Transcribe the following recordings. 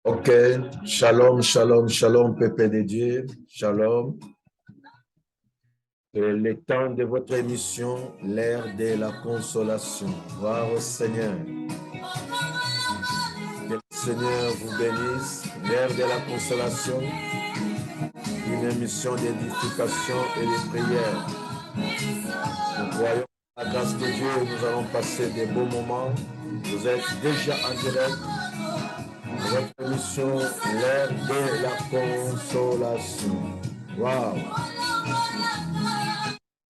Ok, shalom, shalom, shalom, peuple de Dieu, shalom. Le temps de votre émission, l'ère de la consolation. Gloire au Seigneur. Que le Seigneur vous bénisse. L'ère de la consolation, une émission d'édification et de prière. Nous croyons à la grâce de Dieu, nous allons passer des beaux moments. Vous êtes déjà en direct. Votre émission, l'ère de la consolation. Waouh!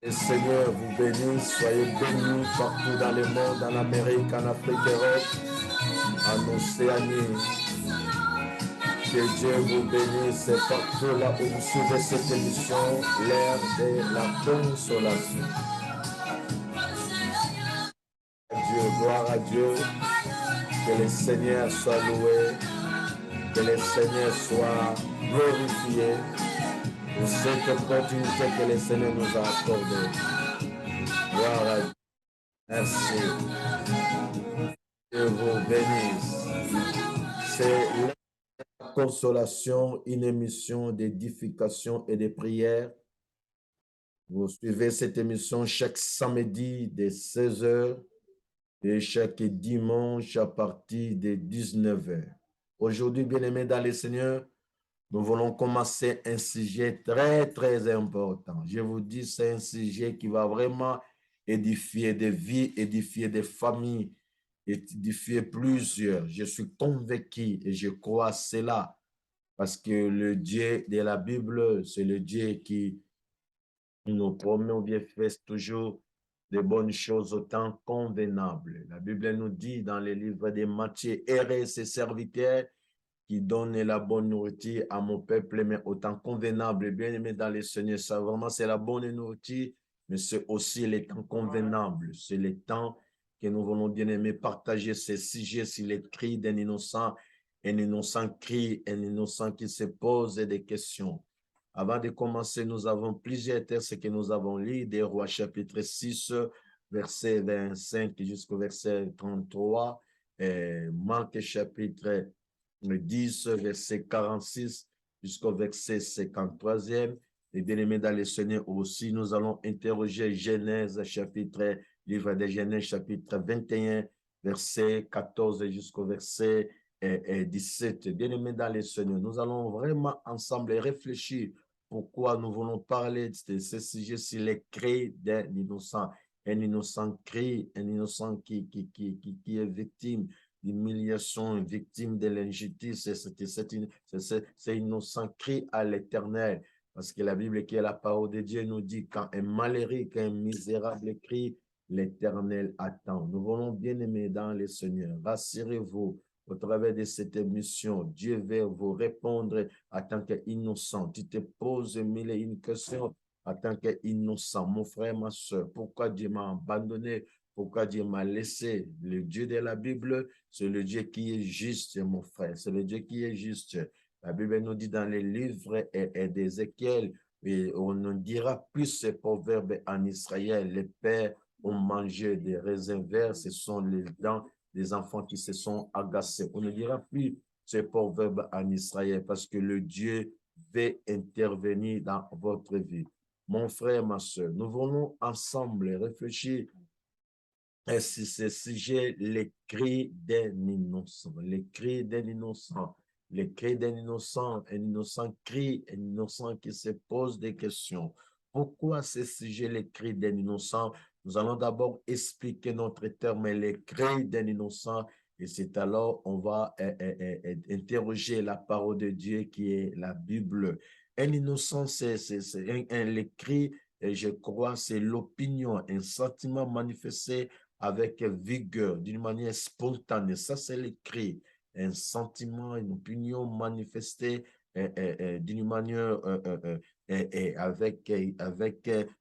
Le Seigneur vous bénisse, soyez bénis partout dans le monde, en Amérique, en Afrique, Europe, en Océanie. Que Dieu vous bénisse partout là où vous suivez cette émission, l'ère de la consolation. Dieu, gloire à Dieu, que le Seigneur soit loué, que le Seigneur soit glorifié pour cette opportunité que le Seigneur nous a accordée. Gloire à Dieu. Merci. Dieu vous bénisse. C'est la consolation, une émission d'édification et de prière. Vous suivez cette émission chaque samedi dès 16h et chaque dimanche à partir de 19h. Aujourd'hui, bien-aimés dans le Seigneur, nous voulons commencer un sujet très, très important. Je vous dis, c'est un sujet qui va vraiment édifier des vies, édifier des familles, édifier plusieurs. Je suis convaincu et je crois cela parce que le Dieu de la Bible, c'est le Dieu qui nous promet ou bien fait toujours de bonnes choses au temps convenable. La Bible nous dit dans le livre de Matthieu, errez ses serviteurs qui donne la bonne nourriture à mon peuple, mais au temps convenable, bien aimé dans le Seigneur. Ça vraiment, c'est la bonne nourriture, mais c'est aussi le temps convenable. C'est le temps que nous voulons bien aimer partager ces sujets sur les cris d'un innocent, un innocent cri, un innocent qui se pose des questions. Avant de commencer, nous avons plusieurs textes que nous avons lus, des Rois chapitre 6, verset 25 jusqu'au verset 33, Marc chapitre 10, verset 46 jusqu'au verset 53e. Et bien aimés dans le Seigneur aussi, nous allons interroger Genèse chapitre, livre de Genèse chapitre 21, verset 14 jusqu'au verset 17. Bien aimés dans le Seigneur, nous allons vraiment ensemble réfléchir pourquoi nous voulons parler de ce sujet sur les cris d'un innocent. Un innocent crie, un innocent qui est victime d'humiliation, victime de l'injustice. C'est innocent crie à l'Éternel. Parce que la Bible, qui est la parole de Dieu, nous dit quand un malheureux, quand un misérable crie, l'Éternel attend. Nous voulons bien aimer dans le Seigneur. Rassurez-vous, au travers de cette émission, Dieu va vous répondre en tant qu'innocent. Tu te poses mille et une questions en tant qu'innocent. Mon frère, ma soeur, pourquoi Dieu m'a abandonné? Pourquoi Dieu m'a laissé? Le Dieu de la Bible, c'est le Dieu qui est juste, mon frère. C'est le Dieu qui est juste. La Bible nous dit dans les livres d'Ézéchiel, et on ne dira plus ce proverbe en Israël. Les pères ont mangé des raisins verts, ce sont les dents des enfants qui se sont agacés. On ne dira plus ce proverbe en Israël parce que le Dieu veut intervenir dans votre vie. Mon frère, ma soeur, nous voulons ensemble réfléchir à ce sujet, les cris d'un innocent, les cris d'un innocent, les cris d'un innocent, un innocent crie, un innocent qui se pose des questions. Pourquoi ce sujet, les cris d'un innocent? Nous allons d'abord expliquer notre terme, les cris d'un innocent, et c'est alors on va interroger la parole de Dieu qui est la Bible. Un innocent, c'est les cris, et je crois, c'est l'opinion, un sentiment manifesté avec vigueur, d'une manière spontanée. Ça, c'est le cri. Un sentiment, une opinion manifestée d'une manière avec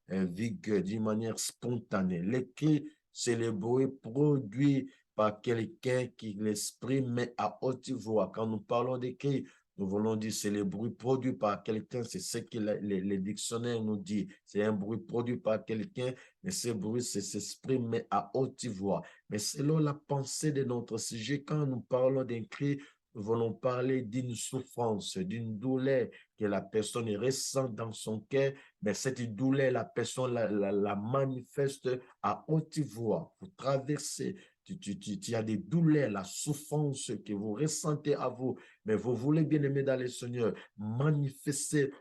vigueur, d'une manière spontanée. Le cri, c'est le bruit produit par quelqu'un qui l'exprime mais à haute voix. Quand nous parlons de cri, nous voulons dire c'est le bruit produit par quelqu'un, c'est ce que les dictionnaires nous disent. C'est un bruit produit par quelqu'un, mais ce bruit s'exprime mais à haute voix. Mais selon la pensée de notre sujet, quand nous parlons d'un cri, nous voulons parler d'une souffrance, d'une douleur que la personne ressent dans son cœur, mais cette douleur, la personne la manifeste à haute voix. Vous traversez, tu as des douleurs, la souffrance que vous ressentez à vous, mais vous voulez, bien aimer dans le Seigneur, manifester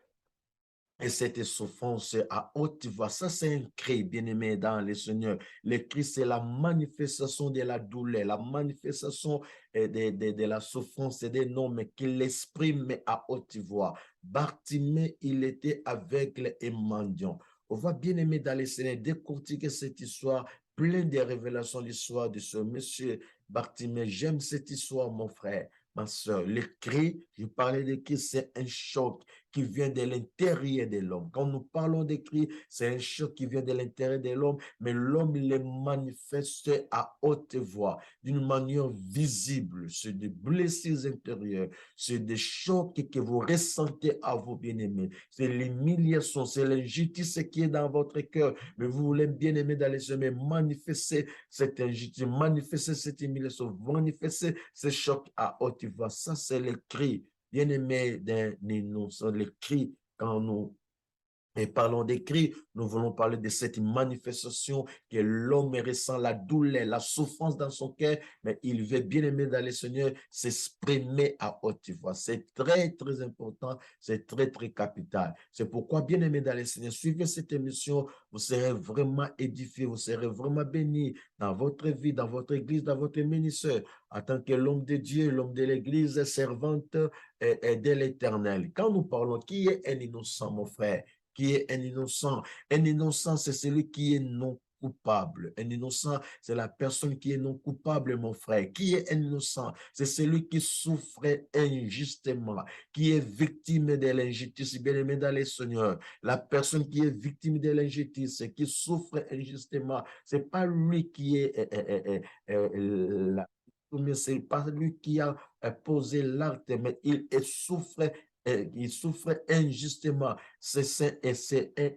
et cette souffrance à haute voix. Ça, c'est un cri, bien-aimé dans le Seigneur. Le cri, c'est la manifestation de la douleur, la manifestation de la souffrance et des noms, mais qu'il exprime à haute voix. Bartimée, il était aveugle et mendiant. On va, bien-aimé dans le Seigneur, décortiquer cette histoire, pleine de révélations, l'histoire de ce monsieur Bartimée. J'aime cette histoire, mon frère, ma soeur. Le cri, je parlais de cri, c'est un choc qui vient de l'intérieur de l'homme. Quand nous parlons de cris, c'est un choc qui vient de l'intérieur de l'homme, mais l'homme les manifeste à haute voix, d'une manière visible. C'est des blessures intérieures, c'est des chocs que vous ressentez à vos bien-aimés. C'est l'humiliation, c'est l'injustice qui est dans votre cœur, mais vous voulez bien-aimer dans les semaines, manifester cette injustice, manifester cette humiliation, manifester ce choc à haute voix. Ça, c'est le cri bien-aimé d'un innocent, les cris, quand nous et parlons des cris, nous voulons parler de cette manifestation que l'homme ressent la douleur, la souffrance dans son cœur, mais il veut bien aimer dans le Seigneur s'exprimer à haute voix. C'est très, très important, c'est très, très capital. C'est pourquoi, bien aimé dans le Seigneur, suivez cette émission, vous serez vraiment édifiés, vous serez vraiment bénis dans votre vie, dans votre église, dans votre ministère, en tant que l'homme de Dieu, l'homme de l'église, servante de l'éternel. Quand nous parlons, qui est un innocent, mon frère? Qui est un innocent? Un innocent, c'est celui qui est non coupable. Un innocent, c'est la personne qui est non coupable, mon frère. Qui est un innocent? C'est celui qui souffre injustement, qui est victime de l'injustice. Bien aimé dans les Seigneurs, la personne qui est victime de l'injustice, qui souffre injustement, c'est pas lui qui est mais c'est pas lui qui a posé l'acte, mais il souffre injustement. C'est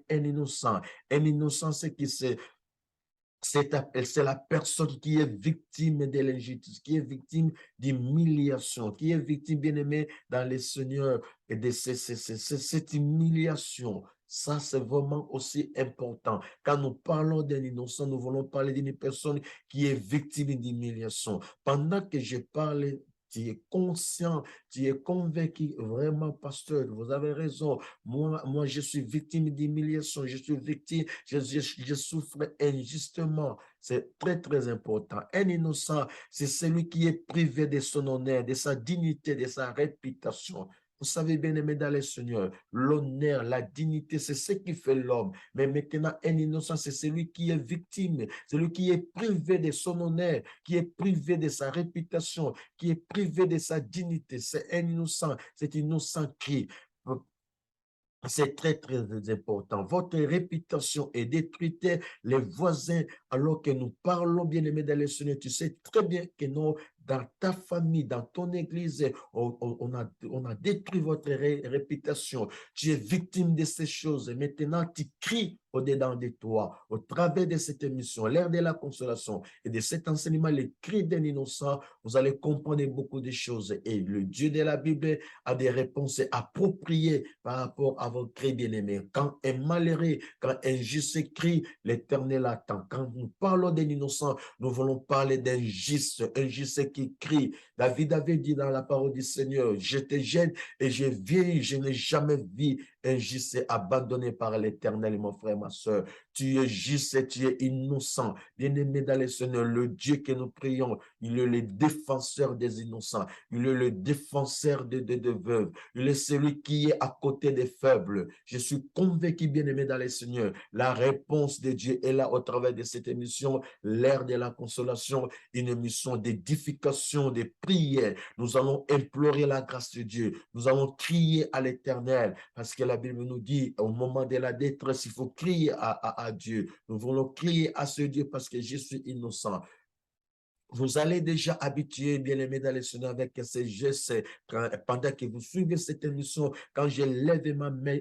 un innocent. Un innocent, c'est la personne qui est victime de l'injustice, qui est victime d'humiliation, qui est victime, bien aimé, dans les Seigneurs, et de cette humiliation. Ça, c'est vraiment aussi important. Quand nous parlons d'un innocent, nous voulons parler d'une personne qui est victime d'humiliation. Pendant que je parle, tu es conscient, tu es convaincu, vraiment, pasteur, vous avez raison. Moi, je suis victime d'humiliation, je suis victime, je souffre injustement. C'est très, très important. Un innocent, c'est celui qui est privé de son honneur, de sa dignité, de sa réputation. Vous savez, bien aimé dans le Seigneur, l'honneur, la dignité, c'est ce qui fait l'homme. Mais maintenant, un innocent, c'est celui qui est victime, celui qui est privé de son honneur, qui est privé de sa réputation, qui est privé de sa dignité. C'est un innocent, c'est innocent qui c'est très, très important. Votre réputation est détruite. Les voisins, alors que nous parlons, bien aimé dans le Seigneur, tu sais très bien que nous, dans ta famille, dans ton église, on a détruit votre réputation. Tu es victime de ces choses. Et maintenant, tu cries au-dedans de toi, au travers de cette émission, l'ère de la consolation et de cet enseignement, les cris d'un innocent, vous allez comprendre beaucoup de choses. Et le Dieu de la Bible a des réponses appropriées par rapport à vos cris bien-aimés. Quand un malheureux, quand un juste crie, l'Éternel attend. Quand nous parlons d'un innocent, nous voulons parler d'un juste qui crie. David avait dit dans la parole du Seigneur, j'étais jeune et je vieillis, je n'ai jamais vu un juste abandonné par l'Éternel, mon frère, ma soeur. Tu es juste et tu es innocent. Bien-aimé dans le Seigneur, le Dieu que nous prions, il est le défenseur des innocents. Il est le défenseur de veuves. Il est celui qui est à côté des faibles. Je suis convaincu, bien-aimé dans le Seigneur, la réponse de Dieu est là au travers de cette émission, l'ère de la consolation, une émission d'édification, de prière. Nous allons implorer la grâce de Dieu. Nous allons crier à l'Éternel parce que la Bible nous dit, au moment de la détresse, il faut crier à Dieu. Nous voulons crier à ce Dieu parce que je suis innocent. Vous allez déjà habituer, bien aimé dans les Seigneur, avec ces gestes pendant que vous suivez cette émission. Quand je lève ma main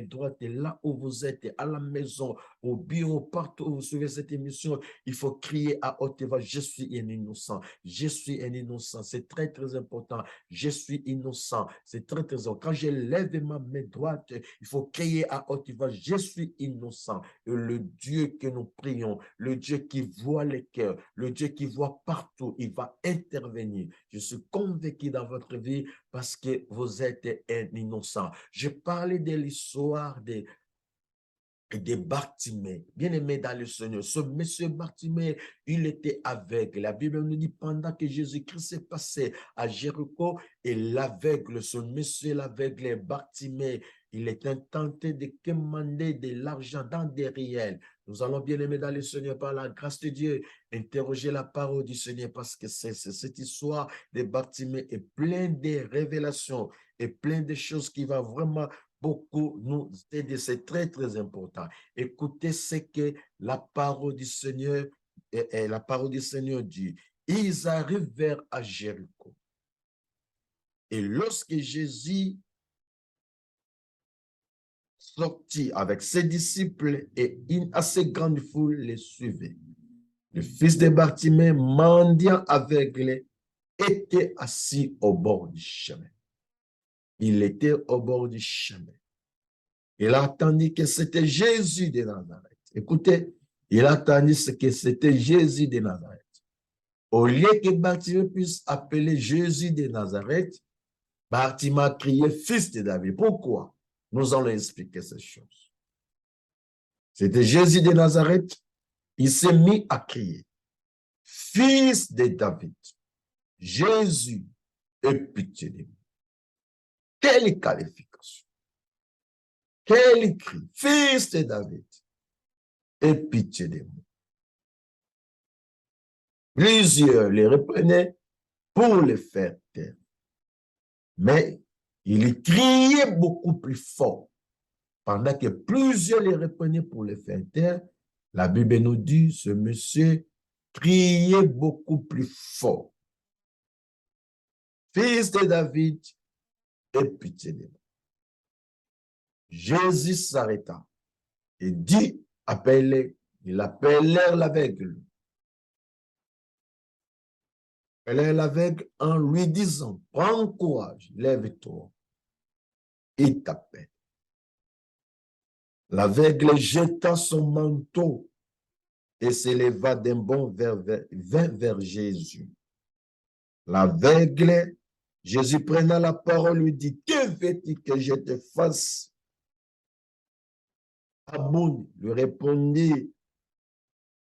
droite, là où vous êtes, à la maison, au bureau, partout où vous suivez cette émission, il faut crier à haute voix, je suis un innocent, je suis un innocent. C'est très, très important. Je suis innocent. C'est très, très important. Quand je lève ma main droite, il faut crier à haute voix, je suis innocent. Et le Dieu que nous prions, le Dieu qui voit les cœurs, le Dieu qui voit partout, il va intervenir. Je suis convaincu dans votre vie parce que vous êtes un innocent. Je parlais de l'histoire des Bartimée. Bien-aimé dans le Seigneur, ce monsieur Bartimée, il était aveugle. La Bible nous dit pendant que Jésus-Christ s'est passé à Jéricho, et l'aveugle, ce monsieur l'aveugle Bartimée, il était tenté de commander de l'argent dans des réels. Nous allons, bien aimé dans le Seigneur, par la grâce de Dieu, interroger la parole du Seigneur parce que cette histoire de Bartimée est pleine de révélations et plein de choses qui vont vraiment beaucoup nous aider. C'est très, très important. Écoutez ce que la parole du Seigneur, la parole du Seigneur dit. Ils arrivèrent à Jéricho. Et lorsque Jésus sortit avec ses disciples et une assez grande foule les suivait, le fils de Bartimée, mendiant aveugle, était assis au bord du chemin. Il était au bord du chemin. Il a attendu que c'était Jésus de Nazareth. Écoutez, il a attendu que c'était Jésus de Nazareth. Au lieu que Bartimée puisse appeler Jésus de Nazareth, Bartimée a crié fils de David. Pourquoi? Nous allons expliquer ces choses. C'était Jésus de Nazareth. Il s'est mis à crier fils de David. Jésus, aie pitié de moi. Quelle qualification! Quel cri! Fils de David, aie pitié de moi. Plusieurs les reprenaient pour les faire taire. Mais il criait beaucoup plus fort. Pendant que plusieurs les reprenaient pour les faire taire, la Bible nous dit, ce monsieur criait beaucoup plus fort. Fils de David, aie pitié de moi. Jésus s'arrêta et dit, ils appelèrent l'aveugle. L'aveugle en lui disant, prends courage, lève-toi et t'appelle. L'aveugle jeta son manteau et s'éleva d'un bond vers Jésus. L'aveugle, Jésus prenant la parole, lui dit, que veux-tu que je te fasse? Amoun, lui répondit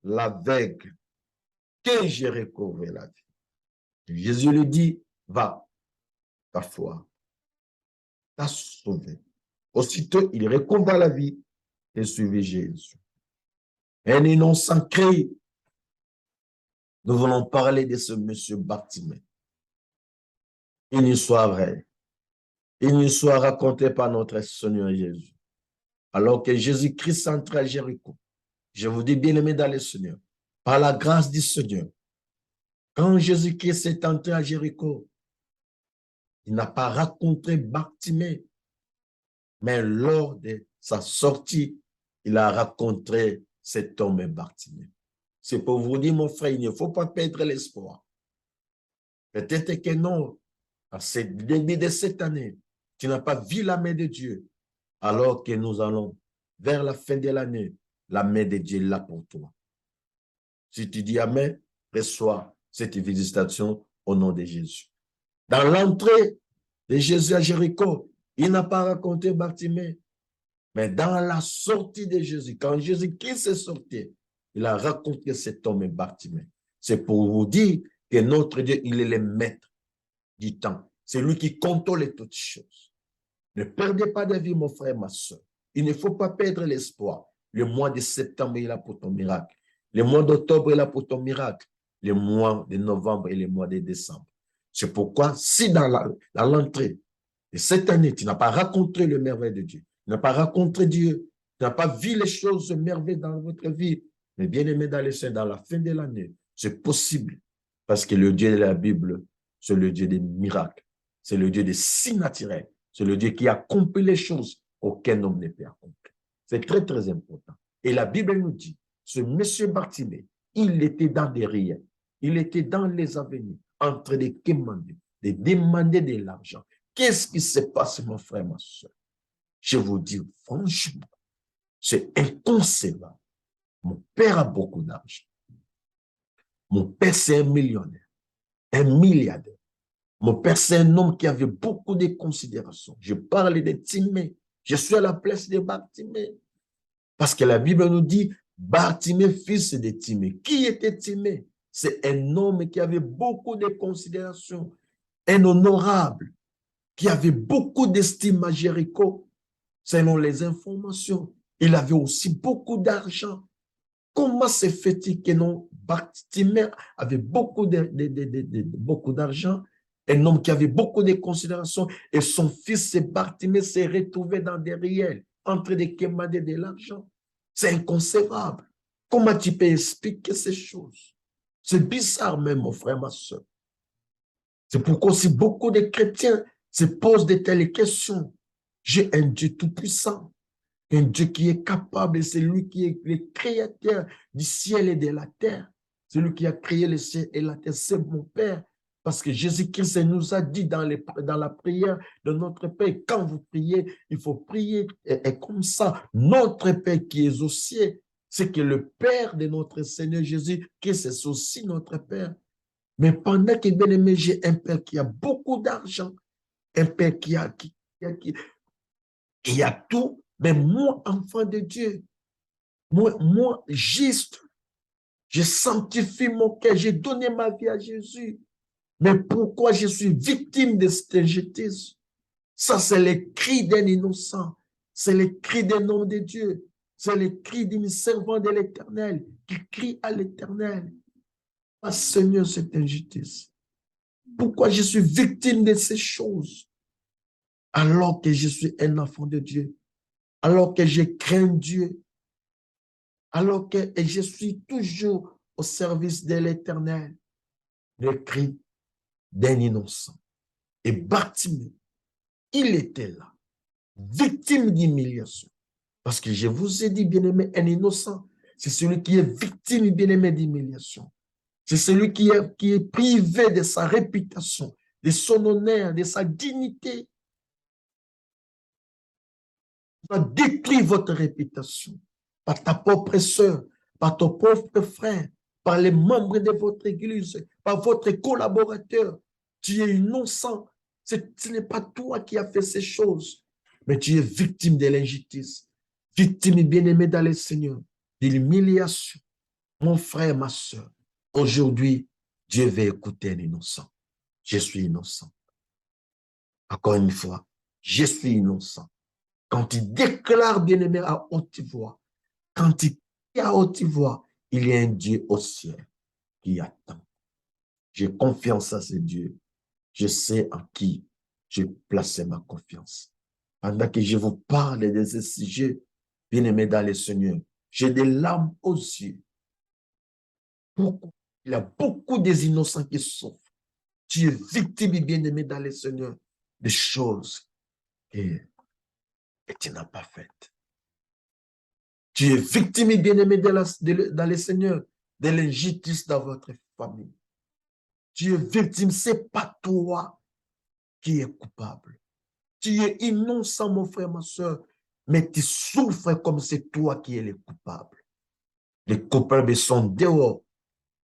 l'aveugle, que j'ai recouvré la vie. Jésus lui dit, va, ta foi t'a sauvé. Aussitôt, il recouvra la vie et suivit Jésus. Un innocent crie. Nous voulons parler de ce monsieur Bartimée. Une histoire vraie. Une histoire racontée par notre Seigneur Jésus. Alors que Jésus-Christ entrait à Jéricho. Je vous dis, bien-aimés dans le Seigneur, par la grâce du Seigneur, quand Jésus-Christ est entré à Jéricho, il n'a pas rencontré Bartimée, mais lors de sa sortie, il a rencontré cet homme Bartimée. C'est pour vous dire, mon frère, il ne faut pas perdre l'espoir. Peut-être que non, à ce début de cette année, tu n'as pas vu la main de Dieu, alors que nous allons vers la fin de l'année, la main de Dieu est là pour toi. Si tu dis Amen, reçois cette visitation au nom de Jésus. Dans l'entrée de Jésus à Jéricho, il n'a pas raconté Bartimée, mais dans la sortie de Jésus, quand Jésus-Christ est sorti, il a raconté cet homme Bartimée. C'est pour vous dire que notre Dieu, il est le maître du temps. C'est lui qui contrôle toutes choses. Ne perdez pas de vie, mon frère, ma soeur. Il ne faut pas perdre l'espoir. Le mois de septembre est là pour ton miracle. Le mois d'octobre est là pour ton miracle. Le mois de novembre et le mois de décembre. C'est pourquoi, si dans l'entrée de cette année, tu n'as pas rencontré le merveille de Dieu, tu n'as pas rencontré Dieu, tu n'as pas vu les choses merveilleuses dans votre vie, mais bien aimé dans les saints, dans la fin de l'année, c'est possible. Parce que le Dieu de la Bible, c'est le Dieu des miracles. C'est le Dieu des signes naturels. C'est le Dieu qui accomplit les choses qu'aucun homme ne peut accomplir. C'est très, très important. Et la Bible nous dit, ce monsieur Bartimée, il était dans des riens, il était dans les avenirs, en train de demander de l'argent. Qu'est-ce qui se passe, mon frère, ma soeur? Je vous dis franchement, c'est inconcevable. Mon père a beaucoup d'argent. Mon père, c'est un millionnaire, un milliardaire. Mon père, c'est un homme qui avait beaucoup de considération. Je parle de Timée. Je suis à la place de Bartimée. Parce que la Bible nous dit, Bartimée, fils de Timée. Qui était Timée? C'est un homme qui avait beaucoup de considération, un honorable, qui avait beaucoup d'estime à Jéricho, selon les informations. Il avait aussi beaucoup d'argent. Comment se fait-il que non, Bartimée avait beaucoup d'argent, un homme qui avait beaucoup de considération, et son fils Bartimée s'est retrouvé dans des riels, en train de quémander de l'argent? C'est inconcevable. Comment tu peux expliquer ces choses? C'est bizarre même, mon frère, ma soeur. C'est pourquoi aussi beaucoup de chrétiens se posent de telles questions. J'ai un Dieu tout-puissant, un Dieu qui est capable, c'est lui qui est le créateur du ciel et de la terre. C'est lui qui a créé le ciel et la terre, c'est mon Père. Parce que Jésus-Christ nous a dit dans la prière de notre Père, quand vous priez, il faut prier et comme ça. Notre Père qui est aux cieux, c'est que le Père de notre Seigneur Jésus, qui c'est aussi notre Père. Mais pendant que, bien aimé, j'ai un Père qui a beaucoup d'argent, un Père qui a tout, mais moi, enfant de Dieu, moi, juste, je sanctifie mon cœur, j'ai donné ma vie à Jésus. Mais pourquoi je suis victime de cette injustice? Ça, c'est le cri d'un innocent. C'est le cri d'un homme de Dieu. C'est le cri d'un servant de l'Éternel qui crie à l'Éternel. Ah, Seigneur, cette injustice. Pourquoi je suis victime de ces choses? Alors que je suis un enfant de Dieu. Alors que je crains Dieu. Alors que je suis toujours au service de l'Éternel. Le cri d'un innocent. Et Bartimée, il était là, victime d'humiliation. Parce que je vous ai dit, bien-aimé, un innocent, c'est celui qui est victime, bien-aimé, d'humiliation. C'est celui qui est privé de sa réputation, de son honneur, de sa dignité. Va détruire votre réputation par ta propre soeur, par ton propre frère, par les membres de votre église, par votre collaborateur. Tu es innocent. Ce n'est pas toi qui as fait ces choses, mais tu es victime de l'injustice, victime bien-aimée dans le Seigneur, de l'humiliation. Mon frère, ma soeur, aujourd'hui, Dieu veut écouter un innocent. Je suis innocent. Encore une fois, je suis innocent. Quand il déclare bien-aimé à haute voix, quand il crie à haute voix, il y a un Dieu au ciel qui attend. J'ai confiance à ce Dieu. Je sais en qui je place ma confiance. Pendant que je vous parle de ce sujet, bien-aimé dans le Seigneur, j'ai des larmes aux yeux. Pourquoi? Il y a beaucoup des innocents qui souffrent. Tu es victime, bien-aimé dans le Seigneur, des choses que tu n'as pas faites. Tu es victime, bien-aimé, dans le Seigneur, de l'injustice dans votre famille. Tu es victime, ce n'est pas toi qui es coupable. Tu es innocent, mon frère, ma soeur, mais tu souffres comme c'est toi qui es le coupable. Les coupables sont dehors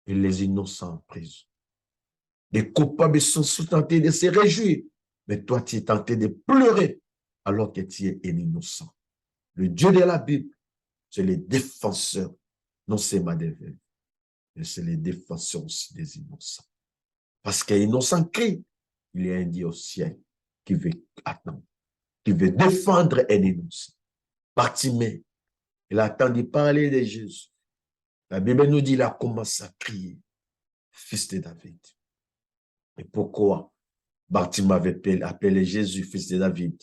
et les innocents en prison. Les coupables sont tentés de se réjouir, mais toi, tu es tenté de pleurer alors que tu es un innocent. Le Dieu de la Bible, c'est le défenseur, non seulement des veuves, mais c'est le défenseur aussi des innocents. Parce qu'un innocent crie, il y a un Dieu au ciel qui veut attendre, qui veut défendre un innocent. Bartimée, il a entendu parler de Jésus. La Bible nous dit, il a commencé à crier, fils de David. Et pourquoi Bartimée avait appelé Jésus, fils de David?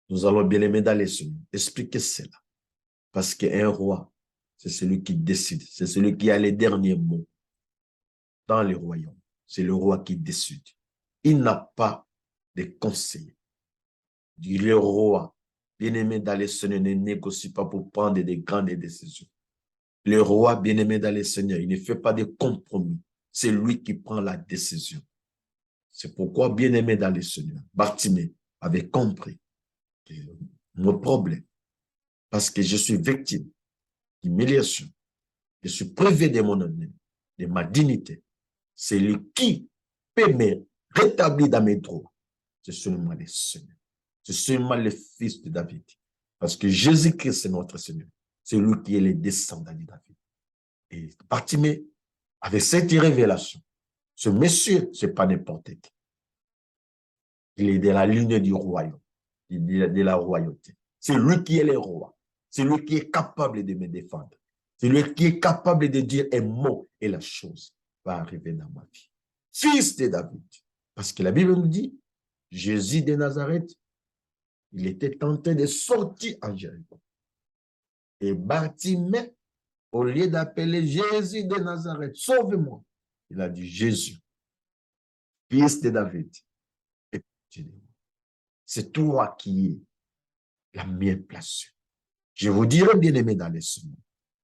Nous allons bien aimer dans les semaines expliquer cela. Parce qu'un roi, c'est celui qui décide, c'est celui qui a les derniers mots dans le royaume. C'est le roi qui décide. Il n'a pas de conseiller. Le roi, bien-aimé dans le Seigneur, ne négocie pas pour prendre des grandes décisions. Le roi, bien-aimé dans le Seigneur, il ne fait pas de compromis. C'est lui qui prend la décision. C'est pourquoi, bien-aimé dans le Seigneur, Bartimée avait compris mon problème, parce que je suis victime d'humiliation. Je suis privé de mon honneur, de ma dignité. C'est lui qui peut me rétablir dans mes droits. C'est seulement le Seigneur. C'est seulement le Fils de David. Parce que Jésus-Christ, c'est notre Seigneur. C'est lui qui est le descendant de David. Et Bartimée, avec cette révélation, ce monsieur, ce n'est pas n'importe qui. Il est de la ligne du royaume, de la royauté. C'est lui qui est le roi. C'est lui qui est capable de me défendre. C'est lui qui est capable de dire un mot et la chose va arriver dans ma vie. Fils de David. Parce que la Bible nous dit, Jésus de Nazareth, il était tenté de sortir en Jéricho. Et Bartimée, au lieu d'appeler Jésus de Nazareth, sauve-moi, il a dit Jésus, fils de David. C'est toi qui es la mienne place. Je vous dirai, bien aimé dans les semaines,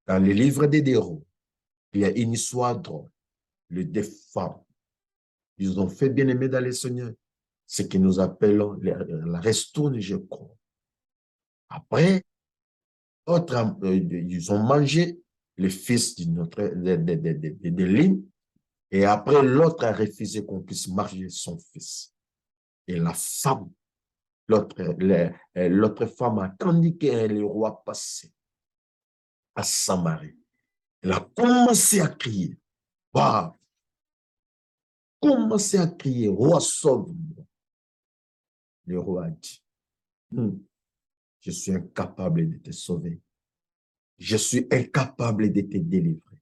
dans le livre des héros, il y a une histoire drôle. Les deux femmes, ils ont fait, bien aimé dans les Seigneurs, ce que nous appelons la restourne, je crois. Après, ils ont mangé le fils de Lym, et après, l'autre a refusé qu'on puisse marier son fils. Et la femme, l'autre femme a attendu que le roi passait à Samarie. Elle a commencé à crier. Waouh! Commencé à crier, roi, sauve-moi. Le roi a dit, je suis incapable de te sauver. Je suis incapable de te délivrer.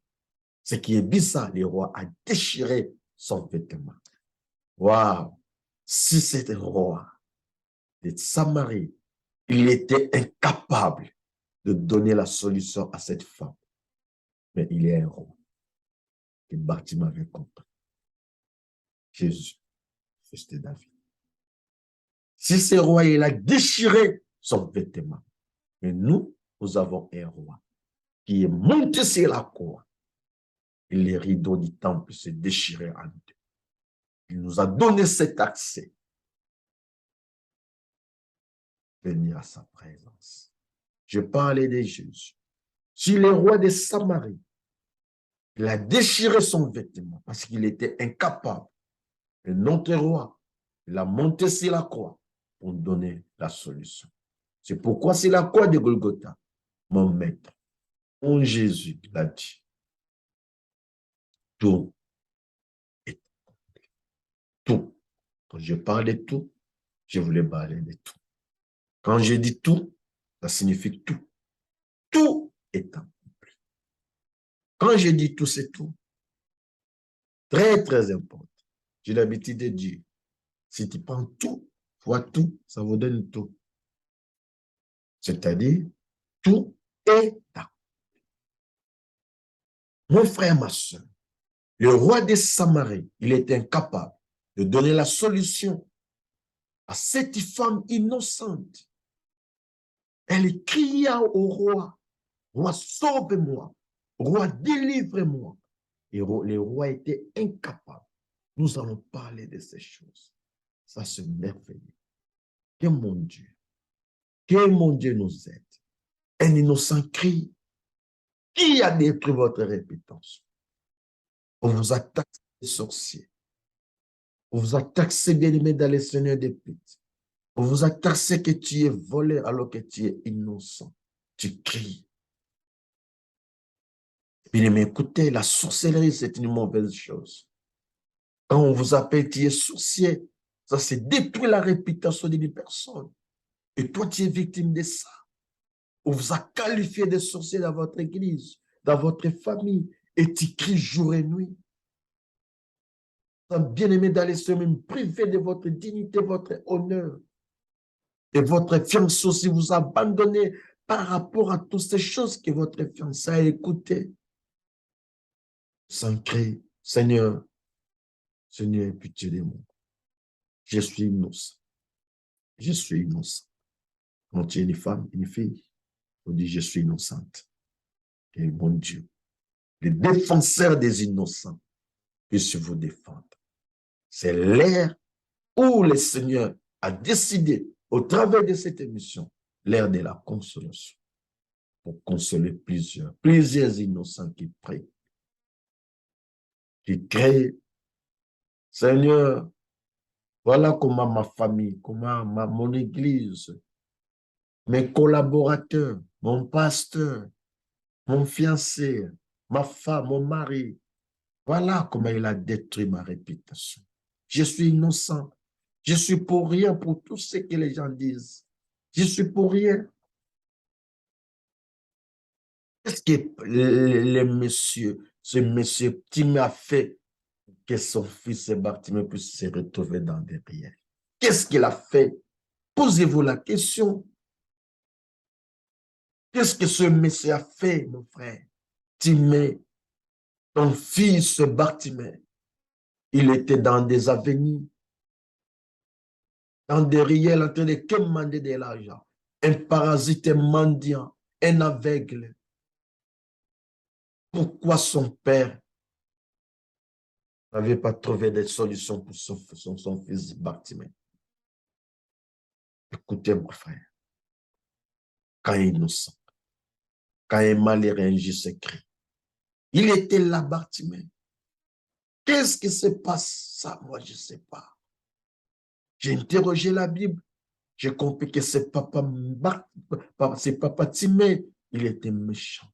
Ce qui est bizarre, le roi a déchiré son vêtement. Waouh! Si c'était roi de Samarie, il était incapable de donner la solution à cette femme. Mais il est un roi. Et Bartimée avait compris. Jésus, fils de David. Si ce roi, il a déchiré son vêtement. Mais nous avons un roi qui est monté sur la croix. Et les rideaux du temple se déchiraient en deux. Il nous a donné cet accès. Venir à sa présence. Je parlais de Jésus. Si le roi de Samarie, il a déchiré son vêtement parce qu'il était incapable. Et notre roi, il a monté sur la croix pour donner la solution. C'est pourquoi c'est la croix de Golgotha, mon maître, mon Jésus l'a dit. Tout est tout. Quand je parle de tout, je voulais parler de tout. Quand je dis tout, ça signifie tout. Tout est accompli. Quand je dis tout, c'est tout. Très, très important. J'ai l'habitude de dire, si tu prends tout, fois tout, ça vous donne tout. C'est-à-dire, tout est accompli. Mon frère, ma soeur, le roi de Samarie, il était incapable de donner la solution à cette femme innocente. Elle cria au roi, roi, sauve-moi, roi, délivre-moi. Et le roi était incapable. Nous allons parler de ces choses. Ça, c'est merveilleux. Que mon Dieu nous aide. Un innocent crie. Qui a détruit votre réputation? On vous a taxé des sorciers. On vous a taxé, bien-aimé, dans les seigneurs des pits. On vous a taxé que tu es volé alors que tu es innocent. Tu cries. Bien-aimé, écoutez, la sorcellerie, c'est une mauvaise chose. Quand on vous appelle, tu es sorcier, ça c'est détruire la réputation d'une personne. Et toi, tu es victime de ça. On vous a qualifié de sorcier dans votre église, dans votre famille, et tu cries jour et nuit. Bien-aimé dans les semaines, privé de votre dignité, votre honneur. Et votre fiancé aussi vous abandonnez par rapport à toutes ces choses que votre fiancé a écoutées. Sans crier, Seigneur, Seigneur, pitié de moi. Je suis innocent. Je suis innocent. Quand tu es une femme, une fille, on dit je suis innocente. Et mon Dieu, le défenseur des innocents puisse vous défendre. C'est l'ère où le Seigneur a décidé, au travers de cette émission, l'ère de la consolation, pour consoler plusieurs innocents qui prient, qui crient, Seigneur, voilà comment ma famille, comment mon église, mes collaborateurs, mon pasteur, mon fiancé, ma femme, mon mari, voilà comment il a détruit ma réputation. Je suis innocent. Je suis pour rien pour tout ce que les gens disent. Je suis pour rien. Qu'est-ce que ce monsieur Timée a fait que son fils Bartimée puisse se retrouver dans des prières? Qu'est-ce qu'il a fait? Posez-vous la question. Qu'est-ce que ce monsieur a fait, mon frère? Timée, ton fils Bartimée, il était dans des avenirs, dans des riels, en train de commander de l'argent. Un parasite mendiant, un aveugle. Pourquoi son père n'avait pas trouvé de solution pour son fils Bartimée? Écoutez, mon frère, quand il est innocent, quand un malheureux injuste s'écrit, il était là, Bartimée. Qu'est-ce qui se passe? Ça, moi, je ne sais pas. J'ai interrogé la Bible. J'ai compris que c'est papa Timée, il était méchant.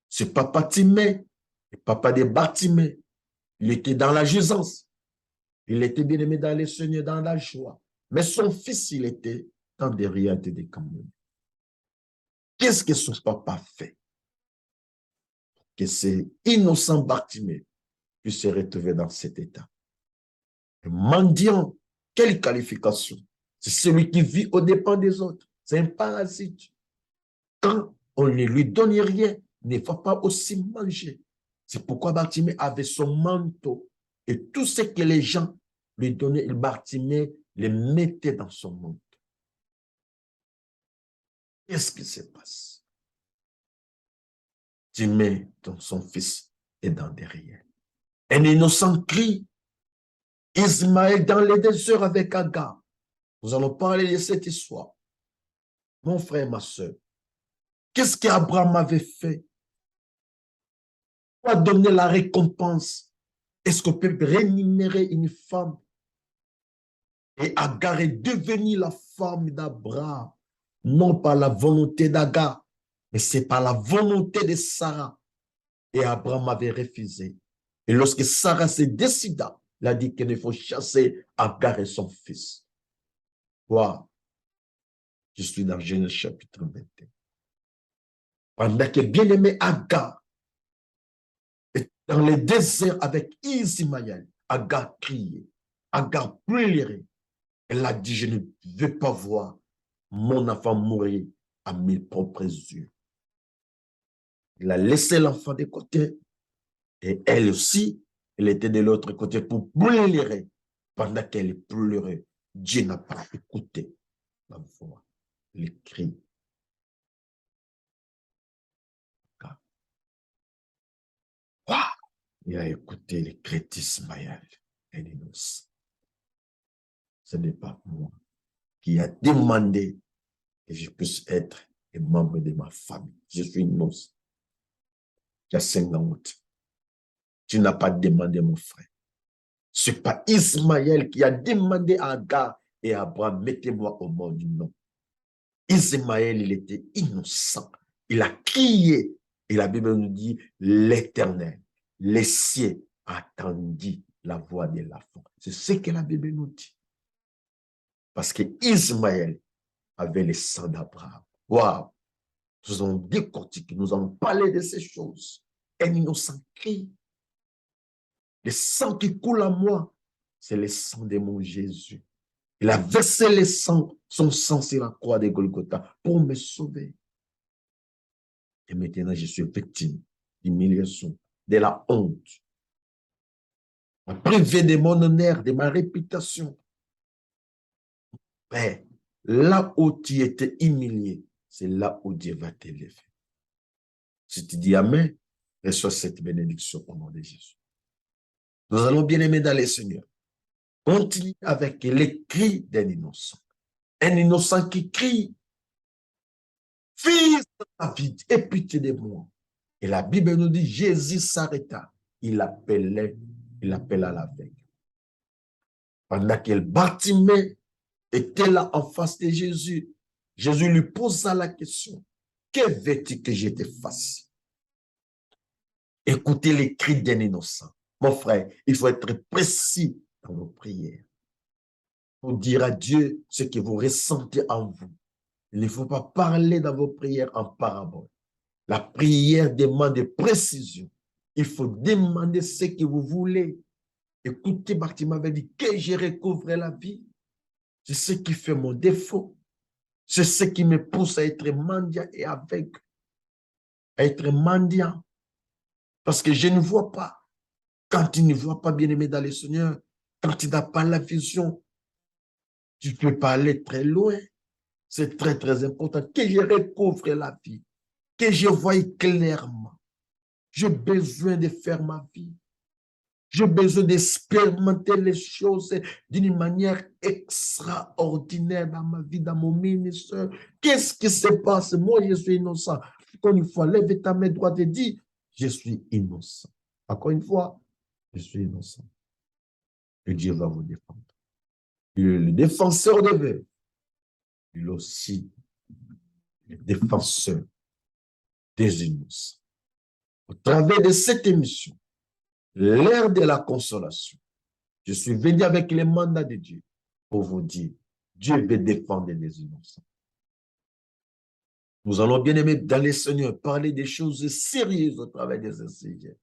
C'est papa Timée, le papa de Bartimée, il était dans la jouissance. Il était bien aimé dans les seigneurs, dans la joie. Mais son fils, il était dans des réalités des camions. Qu'est-ce que son papa fait? Que c'est innocent Bartimée puisse se retrouver dans cet état. Le mendiant, quelle qualification? C'est celui qui vit aux dépens des autres. C'est un parasite. Quand on ne lui donne rien, il ne va pas aussi manger. C'est pourquoi Bartimée avait son manteau. Et tout ce que les gens lui donnaient, Bartimée les mettait dans son manteau. Qu'est-ce qui se passe? Timée, son fils, est dans derrière. Un innocent crie. Ismaël dans les déserts avec Agar. Nous allons parler de cette histoire. Mon frère, ma soeur, qu'est-ce qu'Abraham avait fait pour donner la récompense? Est-ce qu'on peut rémunérer une femme? Et Agar est devenue la femme d'Abraham, non par la volonté d'Agar, mais c'est par la volonté de Sarah. Et Abraham avait refusé. Et lorsque Sarah se décida, il a dit qu'il faut chasser Agar et son fils. Wow. Je suis dans Genèse chapitre 21. Pendant que bien-aimé Agar est dans le désert avec Ismaël, Agar criait, Agar pleurait. Elle a dit, je ne veux pas voir mon enfant mourir à mes propres yeux. Il a laissé l'enfant de côté et elle aussi, elle était de l'autre côté pour pleurer. Pendant qu'elle pleurait, Dieu n'a pas écouté la voix, les cris. Il a écouté les cris d'Ismaël et d'innocent. Ce n'est pas moi qui a demandé que je puisse être un membre de ma famille. Je suis innocent. J'ai 50. Tu n'as pas demandé, mon frère. Ce n'est pas Ismaël qui a demandé à Agar et à Abraham, mettez-moi au monde. Non. Ismaël, il était innocent. Il a crié. Et la Bible nous dit, l'Éternel, les cieux attendit la voix de l'enfant. C'est ce que la Bible nous dit. Parce que Ismaël avait le sang d'Abraham. Waouh! Nous avons décortiqué, nous avons parlé de ces choses. Un innocent crie. Le sang qui coule à moi, c'est le sang de mon Jésus. Il a versé le sang, son sang sur la croix de Golgotha pour me sauver. Et maintenant, je suis victime d'humiliation, de la honte. Privé de mon honneur, de ma réputation. Père, là où tu étais humilié, c'est là où Dieu va t'élever. Si tu dis Amen, reçois cette bénédiction au nom de Jésus. Nous allons bien aimer dans les Seigneurs. Continue avec les cris d'un innocent. Un innocent qui crie, Fils de David, aie pitié de moi. Et la Bible nous dit, Jésus s'arrêta. Il appela l'aveugle. Pendant que Bartimée était là en face de Jésus, Jésus lui posa la question, que veux-tu que je te fasse? Écoutez les cris d'un innocent. Mon frère, il faut être précis dans vos prières pour dire à Dieu ce que vous ressentez en vous. Il ne faut pas parler dans vos prières en parabole. La prière demande de précision. Il faut demander ce que vous voulez. Écoutez, Bartimée avait dit que je recouvre la vie. C'est ce qui fait mon défaut. C'est ce qui me pousse à être mendiant et aveugle. À être mendiant. Parce que je ne vois pas. Quand tu ne vois pas, bien-aimé dans le Seigneur, quand tu n'as pas la vision, tu ne peux pas aller très loin. C'est très, très important que je recouvre la vie, que je voie clairement. J'ai besoin de faire ma vie. J'ai besoin d'expérimenter les choses d'une manière extraordinaire dans ma vie, dans mon ministère. Qu'est-ce qui se passe? Moi, je suis innocent. Encore une fois, lève ta main droite et dis, je suis innocent. Encore une fois, je suis innocent. Et Dieu va vous défendre. Il est le défenseur des veuves. Il est aussi le défenseur des innocents. Au travers de cette émission, l'ère de la consolation, je suis venu avec les mandats de Dieu pour vous dire, Dieu veut défendre les innocents. Nous allons bien aimer dans les Seigneurs parler des choses sérieuses au travers des enseignants.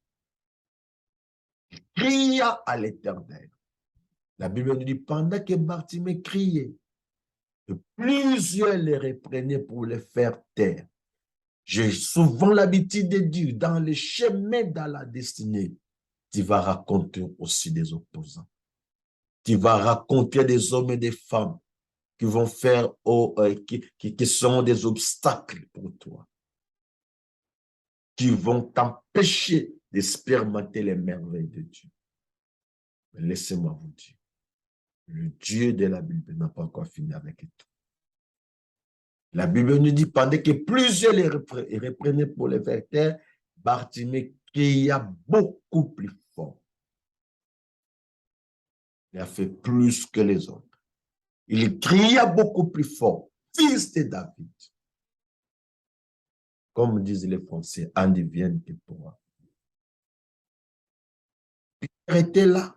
Cria à l'Éternel. La Bible nous dit, pendant que Bartimée criait, plusieurs les reprenaient pour les faire taire. J'ai souvent l'habitude de dire, dans les chemins dans la destinée, tu vas raconter aussi des opposants. Tu vas raconter des hommes et des femmes qui vont faire, qui sont des obstacles pour toi, qui vont t'empêcher d'expérimenter les merveilles de Dieu. Mais laissez-moi vous dire, le Dieu de la Bible n'a pas encore fini avec tout. La Bible nous dit, pendant que plusieurs les reprenaient pour les faire taire, Bartimée cria beaucoup plus fort. Il a fait plus que les autres. Il cria beaucoup plus fort, fils de David. Comme disent les Français, en devienne que toi. Pierre était là.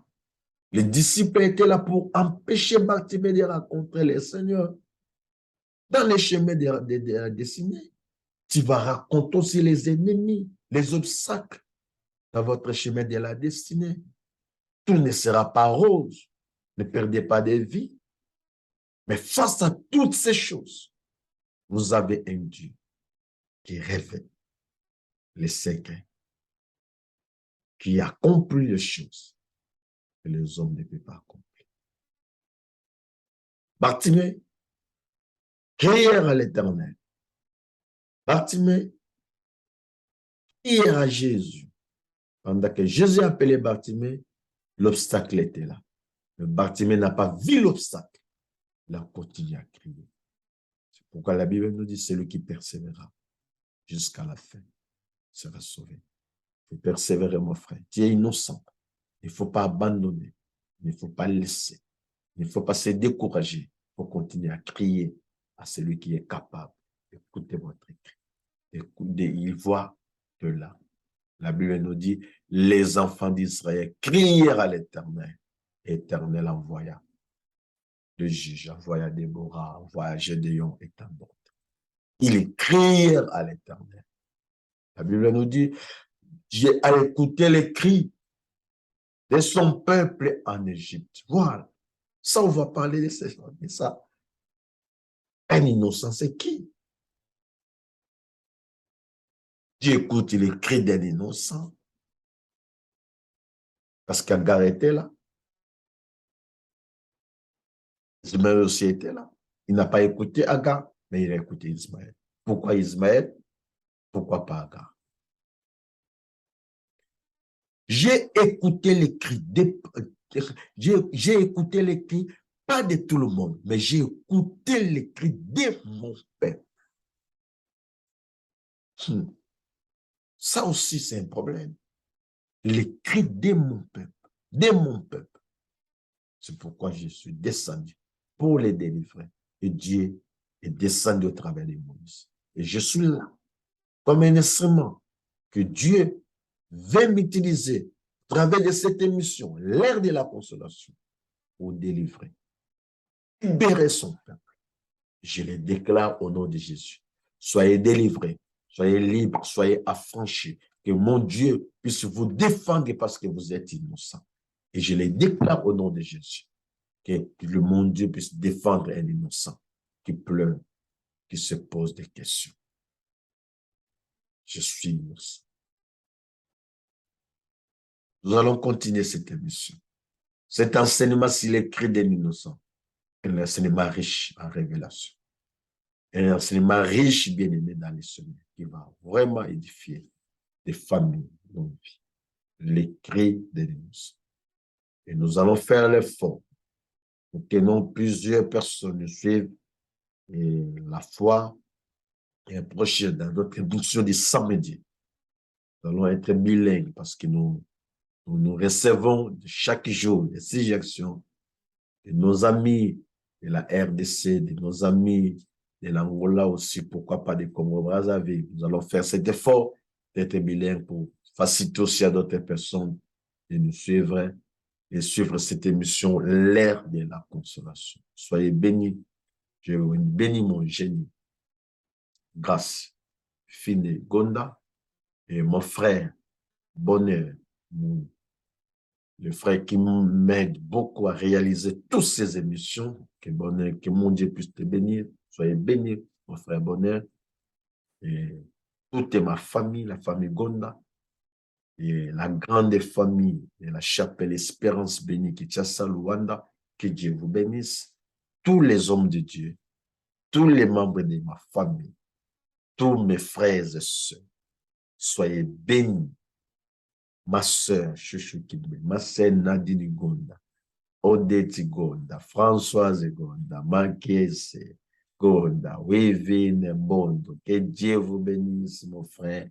Les disciples étaient là pour empêcher Bartimée de rencontrer le Seigneur. Dans les chemins de la destinée, tu vas raconter aussi les ennemis, les obstacles dans votre chemin de la destinée. Tout ne sera pas rose. Ne perdez pas de vie. Mais face à toutes ces choses, vous avez un Dieu qui révèle les secrets, qui accomplit les choses que les hommes ne peuvent pas accomplir. Bartimée, crièrent à l'Éternel. Bartimée, crièrent à Jésus. Pendant que Jésus appelait Bartimée, l'obstacle était là. Mais Bartimée n'a pas vu l'obstacle. Il a continué à crier. C'est pourquoi la Bible nous dit, celui qui persévérera jusqu'à la fin sera sauvé. Il faut persévérer, mon frère. Tu es innocent. Il ne faut pas abandonner. Il ne faut pas laisser. Il ne faut pas se décourager. Il faut continuer à crier à celui qui est capable d'écouter votre cri. Il voit de là. La Bible nous dit, les enfants d'Israël crièrent à l'Éternel. L'Éternel envoya le juge, envoya Déborah, envoya Gédéon et tant d'autres. Ils crièrent à l'Éternel. La Bible nous dit, Dieu a écouté les cris de son peuple en Égypte. Voilà. Ça, on va parler de ça. Un innocent, c'est qui? Dieu écoute les cris d'un innocent. Parce qu'Agar était là. Ismaël aussi était là. Il n'a pas écouté Agar, mais il a écouté Ismaël. Pourquoi Ismaël? Pourquoi pas Agar? J'ai écouté les cris, j'ai écouté les cris, pas de tout le monde, mais j'ai écouté les cris de mon peuple. Ça aussi, c'est un problème. Les cris de mon peuple, de mon peuple. C'est pourquoi je suis descendu pour les délivrer. Et Dieu est descendu au travers de Moïse. Et je suis là, comme un instrument que Dieu veut m'utiliser à travers de cette émission, l'ère de la consolation, pour délivrer, libérer son peuple. Je le déclare au nom de Jésus. Soyez délivrés, soyez libres, soyez affranchis. Que mon Dieu puisse vous défendre parce que vous êtes innocents. Et je le déclare au nom de Jésus. Que le mon Dieu puisse défendre un innocent qui pleure, qui se pose des questions. Je suis innocent. Nous allons continuer cette émission. Cet enseignement, s'il est écrit d'un innocent, un enseignement riche en révélation. Un enseignement riche, bien aimé dans les semaines, qui va vraiment édifier des familles, nos vies. Les cris des innocents. Et nous allons faire l'effort pour que non plusieurs personnes nous suivent et la foi est prochaine dans notre émission de samedi. Nous allons être bilingues parce que nous recevons chaque jour des suggestions de nos amis de la RDC, de nos amis de l'Angola aussi, pourquoi pas de Congo-Brazzaville. Nous allons faire cet effort d'être bilingues pour faciliter aussi à d'autres personnes de nous suivre et suivre cette émission, l'ère de la consolation. Soyez bénis. Je vous bénis mon génie. Grâce. Fine Gonda et mon frère, Bonheur, le frère qui m'aide beaucoup à réaliser toutes ces émissions. Que Bonheur, que mon Dieu puisse te bénir. Soyez bénis, mon frère Bonheur. Et toute ma famille, la famille Gonda, et la grande famille de la chapelle Espérance bénie Kinshasa, Luanda, que Dieu vous bénisse. Tous les hommes de Dieu, tous les membres de ma famille, tous mes frères et sœurs, soyez bénis. Ma sœur Chouchou Kidbe, ma sœur Nadine Gonda, Odette Gonda, Françoise Gonda, Marquise Gonda, Wivine Bondo, que Dieu vous bénisse, mon frère.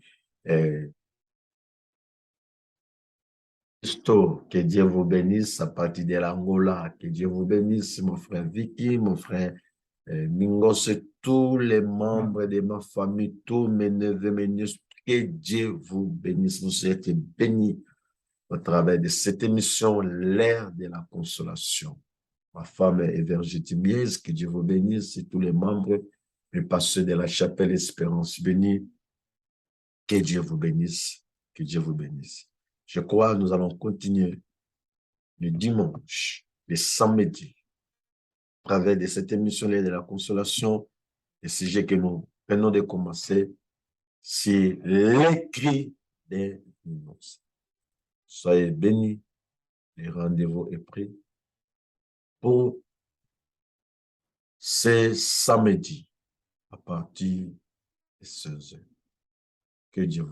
Que Dieu vous bénisse à partir de l'Angola. Que Dieu vous bénisse, mon frère Vicky, mon frère Mingos, tous les membres de ma famille, tous mes neveux, mes nièces. Que Dieu vous bénisse. Vous êtes bénis au travers de cette émission, l'ère de la consolation. Ma femme est Vergette Mies, que Dieu vous bénisse, et tous les membres, les pasteurs de la chapelle Espérance bénie. Que Dieu vous bénisse. Que Dieu vous bénisse. Je crois que nous allons continuer le dimanche, le samedi, à travers de cette émission de la consolation, le sujet que nous venons de commencer, c'est les cris des innocents. Soyez bénis, le rendez-vous est pris pour ce samedi à partir de 16h. Que Dieu vous